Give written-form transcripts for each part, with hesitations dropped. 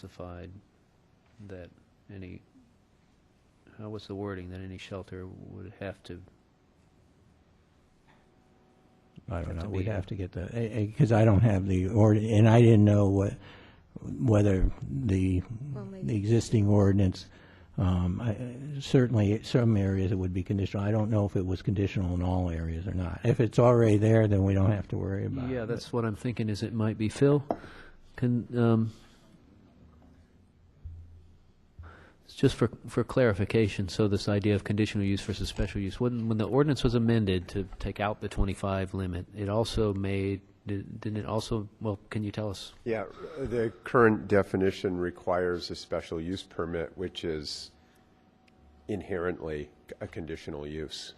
specified that any, how was the wording, that any shelter would have to? I don't Have to know. be We'd a- have to get the, because I don't have the and I didn't know whether the existing ordinance, certainly some areas it would be conditional. I don't know if it was conditional in all areas or not. If it's already there, then we don't have to worry about it. Yeah, that's what I'm thinking, is it might be. Phil, just for clarification, so this idea of conditional use versus special use, when the ordinance was amended to take out the 25 limit, it also made, didn't it also, well, can you tell us? Yeah, the current definition requires a special use permit, which is inherently a conditional use.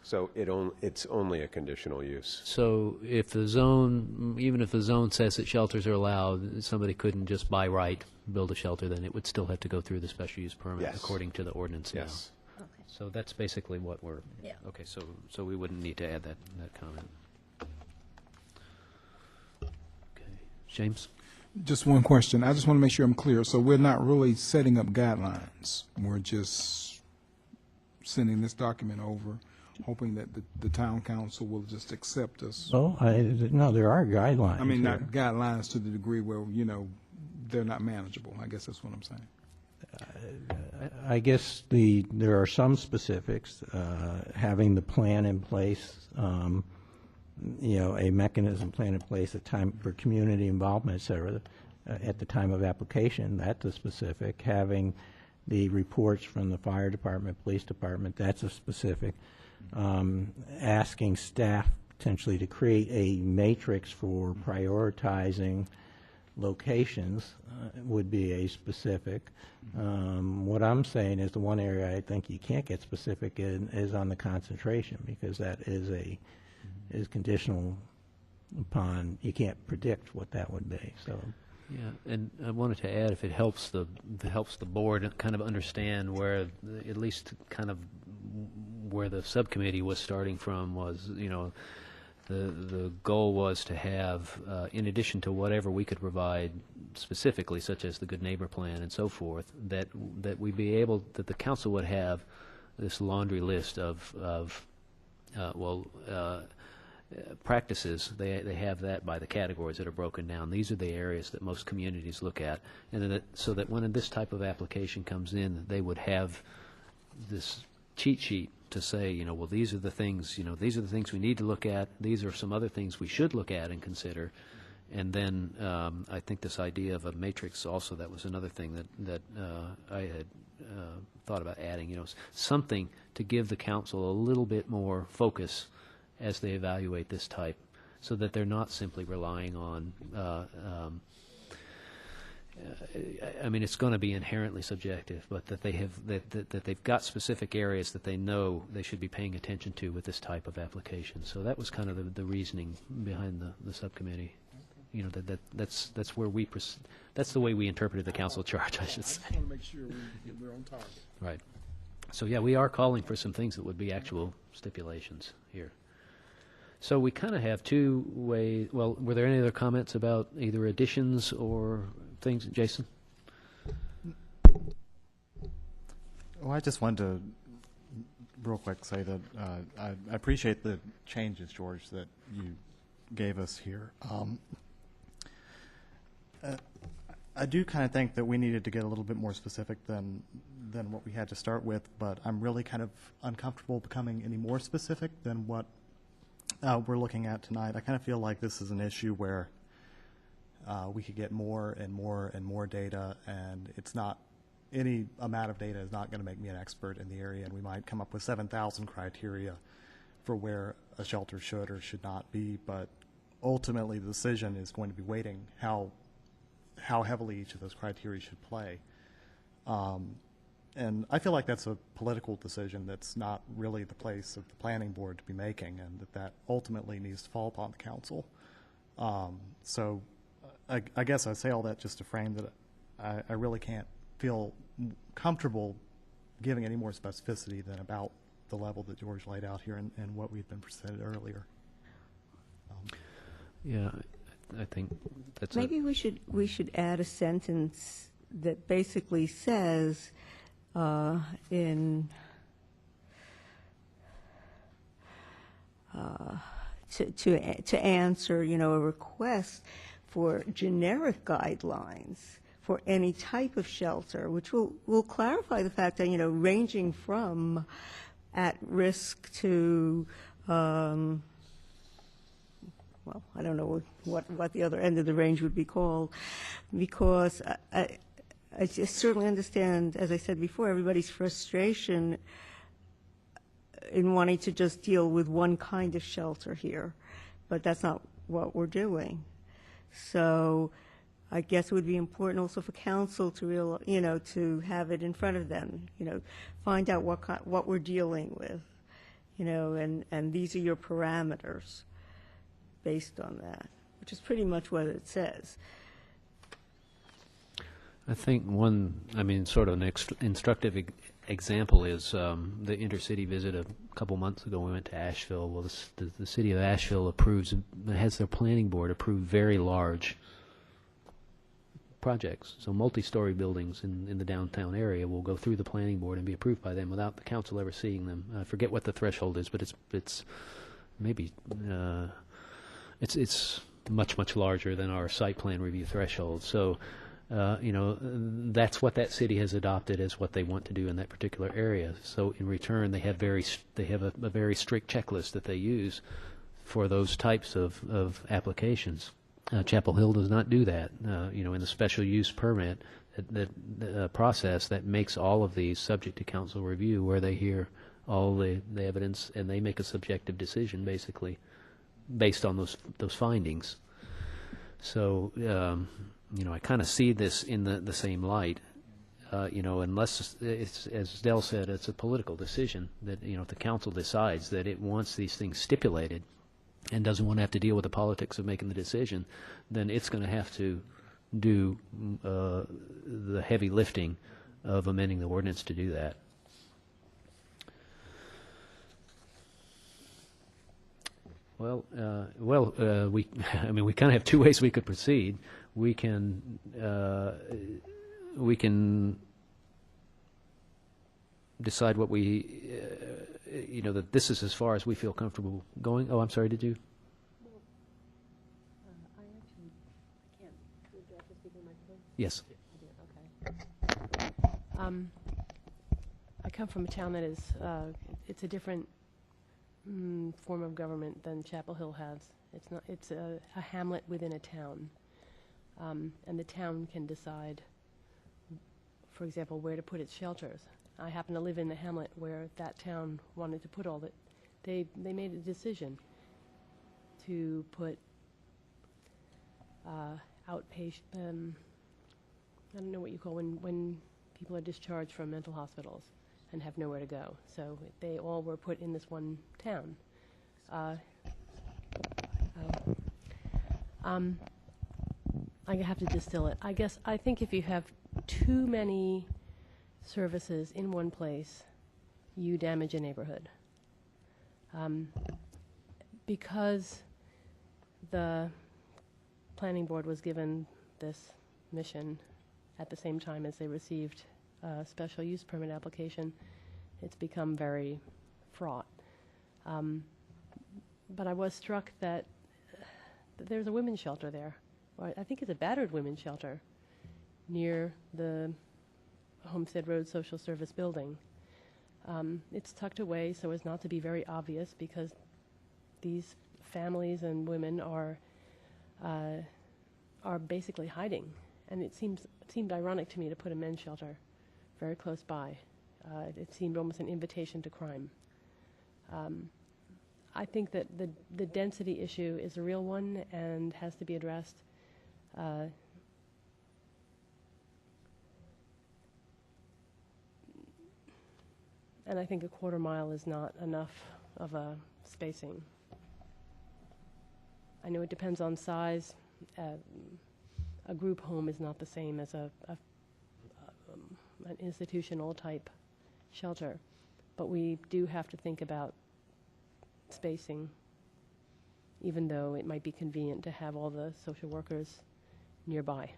So it's only a conditional use. So if the zone, even if the zone says that shelters are allowed, somebody couldn't just by right build a shelter, then it would still have to go through the special use permit Yes. according to the ordinance now. Yes. Okay. So that's basically what we're, Yeah. okay, so we wouldn't need to add that comment. Okay, James? Just one question. I just want to make sure I'm clear. So we're not really setting up guidelines. We're just sending this document over, hoping that the town council will just accept us. Well, no, there are guidelines. I mean, here. not guidelines to the degree where, they're not manageable. I guess that's what I'm saying. I guess there are some specifics, having the plan in place, a mechanism plan in place, a time for community involvement, et cetera, at the time of application, that's a specific. Having the reports from the fire department, police department, that's a specific. Asking staff potentially to create a matrix for prioritizing locations would be a specific. What I'm saying is the one area I think you can't get specific in is on the concentration, because that is conditional upon, you can't predict what that would be. So Yeah, and I wanted to add, if it helps the board kind of understand where, at least kind of where the subcommittee was starting from was, the goal was to have, in addition to whatever we could provide specifically, such as the good neighbor plan and so forth, that we'd be able, that the council would have this laundry list of practices. They have that by the categories that are broken down. These are the areas that most communities look at, and then so that when this type of application comes in, they would have this cheat sheet to say, well, these are the things, these are the things we need to look at. These are some other things we should look at and consider. And then I think this idea of a matrix also, that was another thing that I had thought about adding, something to give the council a little bit more focus as they evaluate this type, so that they're not simply relying on, I mean, it's going to be inherently subjective, but that they have that they've got specific areas that they know they should be paying attention to with this type of application. So that was kind of the reasoning behind the subcommittee. That's where that's the way we interpreted the council charge, I should say. I just want to make sure we're on target. Right. So yeah, we are calling for some things that would be actual stipulations here. So we kind of have two ways. Well, were there any other comments about either additions or things, Jason? Well, I just wanted to, real quick, say that I appreciate the changes, George, that you gave us here. I do kind of think that we needed to get a little bit more specific than what we had to start with, but I'm really kind of uncomfortable becoming any more specific than what we're looking at tonight. I kind of feel like this is an issue where we could get more and more and more data, and it's not, any amount of data is not going to make me an expert in the area, and we might come up with 7,000 criteria for where a shelter should or should not be, but ultimately the decision is going to be weighting how heavily each of those criteria should play. And I feel like that's a political decision that's not really the place of the planning board to be making, and that ultimately needs to fall upon the council. So I guess I say all that just to frame that I really can't feel comfortable giving any more specificity than about the level that George laid out here and what we've been presented earlier. Yeah, I think that's Maybe we should add a sentence that basically says to answer, a request for generic guidelines for any type of shelter, which will clarify the fact that, ranging from at risk to, well, I don't know what the other end of the range would be called, because I just certainly understand, as I said before, everybody's frustration in wanting to just deal with one kind of shelter here, but that's not what we're doing. So I guess it would be important also for council to to have it in front of them, find out what we're dealing with, and these are your parameters based on that, which is pretty much what it says. I think sort of an instructive example is the intercity visit a couple months ago. We went to Asheville. Well, the city of Asheville has their planning board approve very large projects. So multi-story buildings in the downtown area will go through the planning board and be approved by them without the council ever seeing them. I forget what the threshold is, but it's maybe it's much larger than our site plan review threshold. So. That's what that city has adopted as what they want to do in that particular area. So in return, they have a very strict checklist that they use for those types of applications. Chapel Hill does not do that. In the special use permit that process that makes all of these subject to council review, where they hear all the evidence and they make a subjective decision basically based on those findings. So. I kind of see this in the same light, unless it's, as Dell said, it's a political decision that, if the council decides that it wants these things stipulated and doesn't want to have to deal with the politics of making the decision, then it's going to have to do the heavy lifting of amending the ordinance to do that. Well, we kind of have two ways we could proceed. We can decide what that this is as far as we feel comfortable going. Oh, I'm sorry, did you? I actually can't. Do I have to speak in the microphone? Yes. Okay. I come from a town that is, it's a different form of government than Chapel Hill has. It's a hamlet within a town. And the town can decide, for example, where to put its shelters. I happen to live in the hamlet where that town wanted to put all that. They made a decision to put outpatient, I don't know what you call when people are discharged from mental hospitals and have nowhere to go. So they all were put in this one town. I have to distill it. I think if you have too many services in one place, you damage a neighborhood. Because the planning board was given this mission at the same time as they received a special use permit application, it's become very fraught. But I was struck that there's a women's shelter there. Or I think it's a battered women's shelter near the Homestead Road Social Service building. It's tucked away so as not to be very obvious because these families and women are basically hiding. And it seemed ironic to me to put a men's shelter very close by. It seemed almost an invitation to crime. I think that the density issue is a real one and has to be addressed. And I think a quarter mile is not enough of a spacing. I know it depends on size. A group home is not the same as an institutional type shelter, but we do have to think about spacing, even though it might be convenient to have all the social workers nearby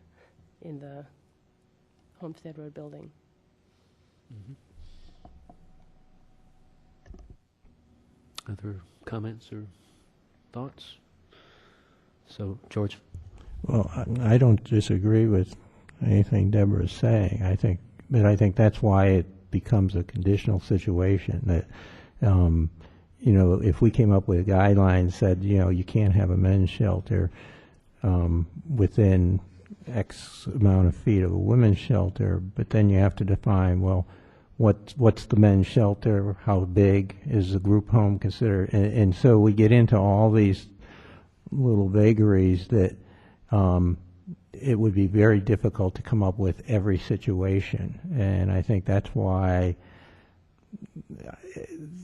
in the Homestead Road building. Other comments or thoughts? So, George? Well, I don't disagree with anything Deborah's saying. I think that's why it becomes a conditional situation. That, if we came up with guidelines said, you can't have a men's shelter within X amount of feet of a women's shelter, but then you have to define, well, what's the men's shelter? How big is the group home considered? And so we get into all these little vagaries that it would be very difficult to come up with every situation. And I think that's why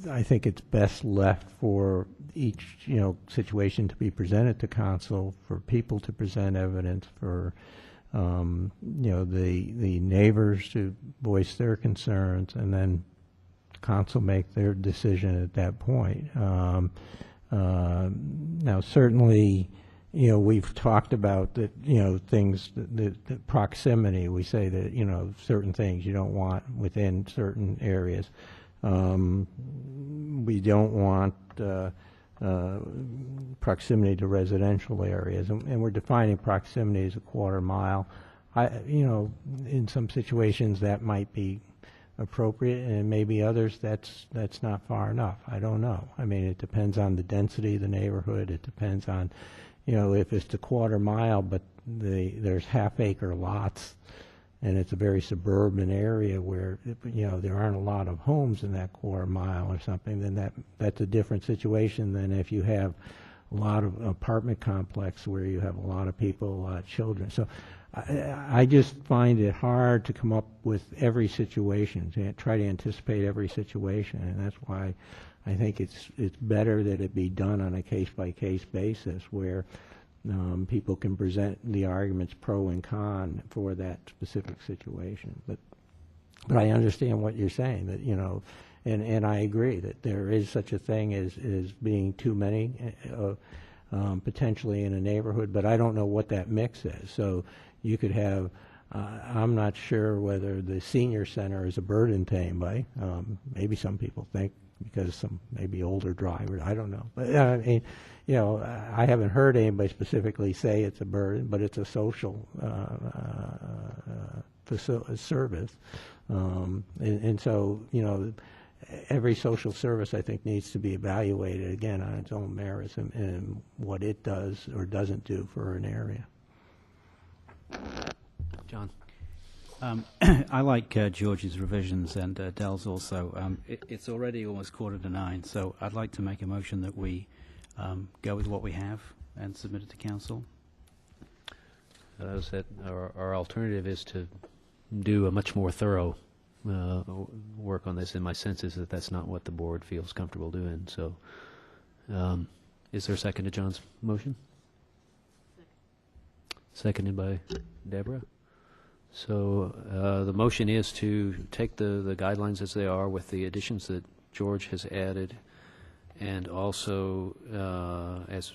I think it's best left for each, situation to be presented to council, for people to present evidence, for the neighbors to voice their concerns, and then council make their decision at that point. Now, certainly, we've talked about that, things, the proximity. We say that, certain things you don't want within certain areas. We don't want proximity to residential areas, and we're defining proximity as a quarter mile. In some situations that might be appropriate, and maybe others that's not far enough. I don't know. I mean, it depends on the density of the neighborhood. It depends on, if it's a quarter mile, but there's half-acre lots, and it's a very suburban area where, there aren't a lot of homes in that quarter mile or something, then that's a different situation than if you have a lot of apartment complex where you have a lot of people, a lot of children. So I just find it hard to come up with every situation, to try to anticipate every situation, and that's why I think it's better that it be done on a case-by-case basis where people can present the arguments pro and con for that specific situation. But I understand what you're saying, that, and I agree that there is such a thing as being too many potentially in a neighborhood, but I don't know what that mix is. So you could have, I'm not sure whether the senior center is a burden to anybody. Maybe some people think because some maybe older drivers, I don't know. But I mean, I haven't heard anybody specifically say it's a burden, but it's a social service. And so, every social service, I think, needs to be evaluated, again, on its own merits and what it does or doesn't do for an area. John? I like George's revisions and Dell's also. It's already almost 8:45, so I'd like to make a motion that we go with what we have and submit it to council. Our alternative is to do a much more thorough work on this, and my sense is that that's not what the board feels comfortable doing. So is there a second to John's motion? Seconded by Deborah. So the motion is to take the guidelines as they are with the additions that George has added, and also as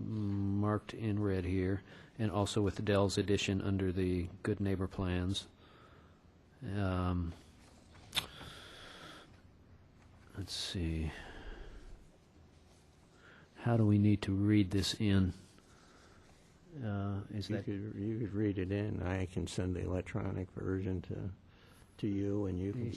marked in red here, and also with Dell's addition under the good neighbor plans. Let's see. How do we need to read this in? You could read it in. I can send the electronic version to you, and you can